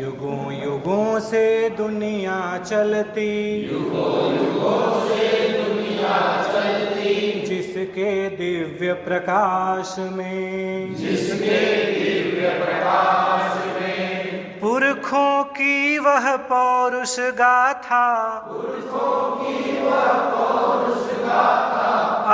युगों युगों से दुनिया चलती, युगों युगों से दुनिया चलती, जिसके दिव्य प्रकाश में, जिसके दिव्य प्रकाश में, पुरखों की वह पौरुष गाथा, पुरखों की वह पौरुष गाथा,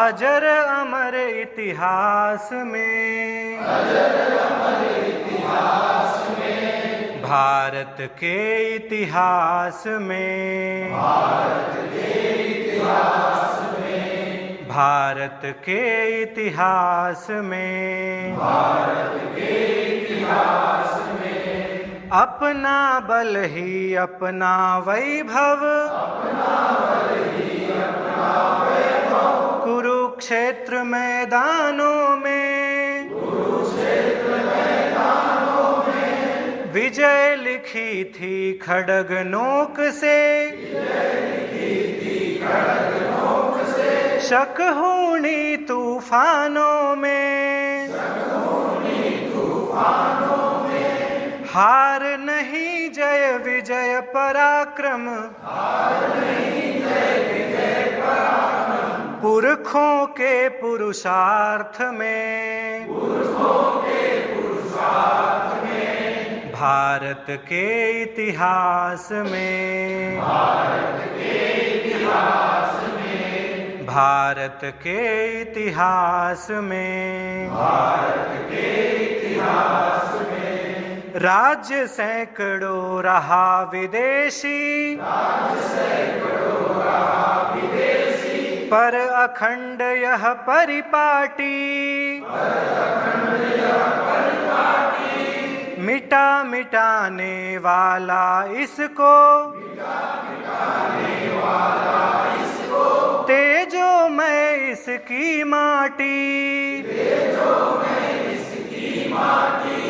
अजर अमर इतिहास में, अजर अमर इतिहास में, भारत के इतिहास में, भारत के इतिहास में, भारत के इतिहास में, भारत के इतिहास में, अपना बल ही अपना वैभव, अपना बल ही अपना वैभव, कुरुक्षेत्र मैदानों में, कुरुक्षेत्र मैदानों में, विजय लिखी थी खड्ग नोक से, विजय लिखी थी खड्ग नोक से, शकहूणी तूफानों में, शकहूणी तूफानों में, हार नहीं जय विजय पराक्रम, हार नहीं जय विजय पराक्रम, पुरखों के पुरुषार्थ में, पुरखों के पुरुषार्थ में, भारत के इतिहास में, भारत के इतिहास में, भारत के इतिहास में, भारत के इतिहास में, राज्य सैकड़ों रहा विदेशी, राज्य सैकड़ों रहा विदेशी, पर अखंड यह परिपाटी, पर अखंड यह परिपाटी, मिटा मिटाने वाला इसको, मिटा मिटाने वाला इसको, तेजोमय इसकी माटी, तेजोमय इसकी माटी,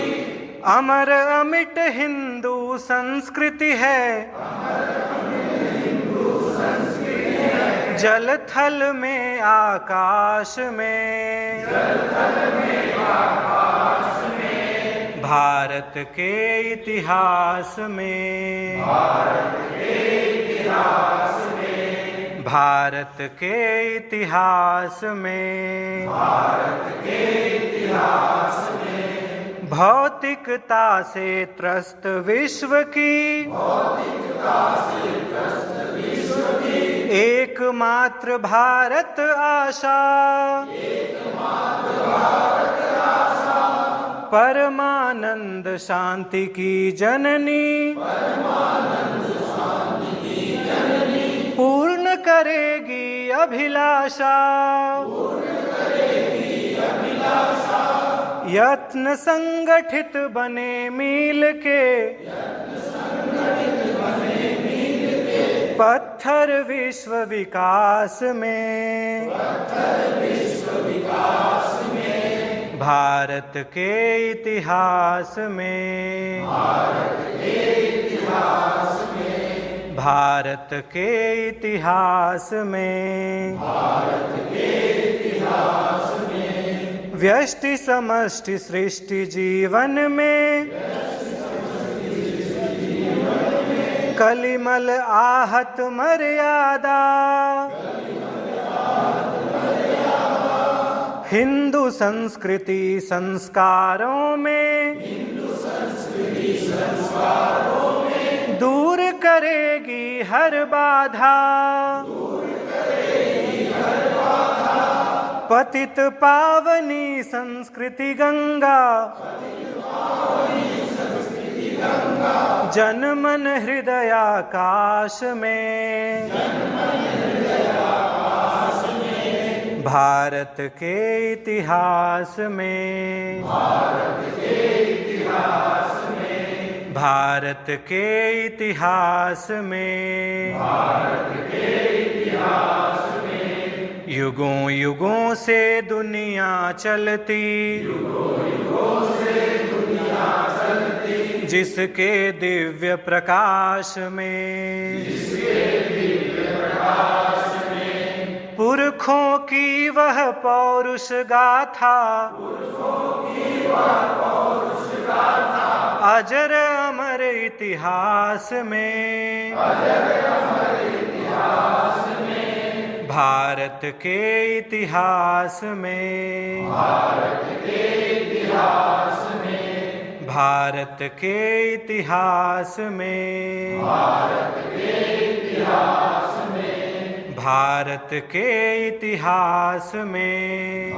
अमर अमिट हिंदू संस्कृति है, अमर अमिट हिंदू संस्कृति है, जल थल में आकाश में, जल थल में आकाश में, भारत के इतिहास में, भारत के इतिहास में, भारत के इतिहास में, भारत के इतिहास में, भौतिकता से त्रस्त विश्व की, भौतिकता से त्रस्त विश्व की, एकमात्र भारत आशा, एकमात्र भारत आशा, परमानंद शांति की जननी, परमानंद शांति की जननी, पूर्ण करेगी अभिलाषा, पूर्ण करेगी अभिलाषा, यत्न संगठित बने मील के, यत्न संगठित बने मील के, पत्थर विश्व विकास में, पत्थर विश्व विकास में, भारत के इतिहास में, भारत के इतिहास में, भारत के इतिहास में, भारत के इतिहास में, व्यष्टि समष्टि सृष्टि जीवन में, कलिमल आहत मर्यादा, हिंदू संस्कृति संस्कारों में, हिंदू संस्कृति संस्कारों में, दूर करेगी हर बाधा, दूर करेगी हर बाधा, पतित पावनी संस्कृति गंगा, पतित पावनी संस्कृति गंगा, जनमन हृदय आकाश में, जनमन हृदय आकाश में, भारत के इतिहास में, भारत के इतिहास में, भारत के इतिहास में, भारत के इतिहास में, युगों युगों से दुनिया चलती, युगों युगों से दुनिया चलती, जिसके दिव्य प्रकाश में, जिसके दिव्य प्रकाश में, पुरखों की वह पौरुष गाथा, अजर अमर इतिहास में, भारत के इतिहास में, भारत के इतिहास में, भारत के इतिहास में,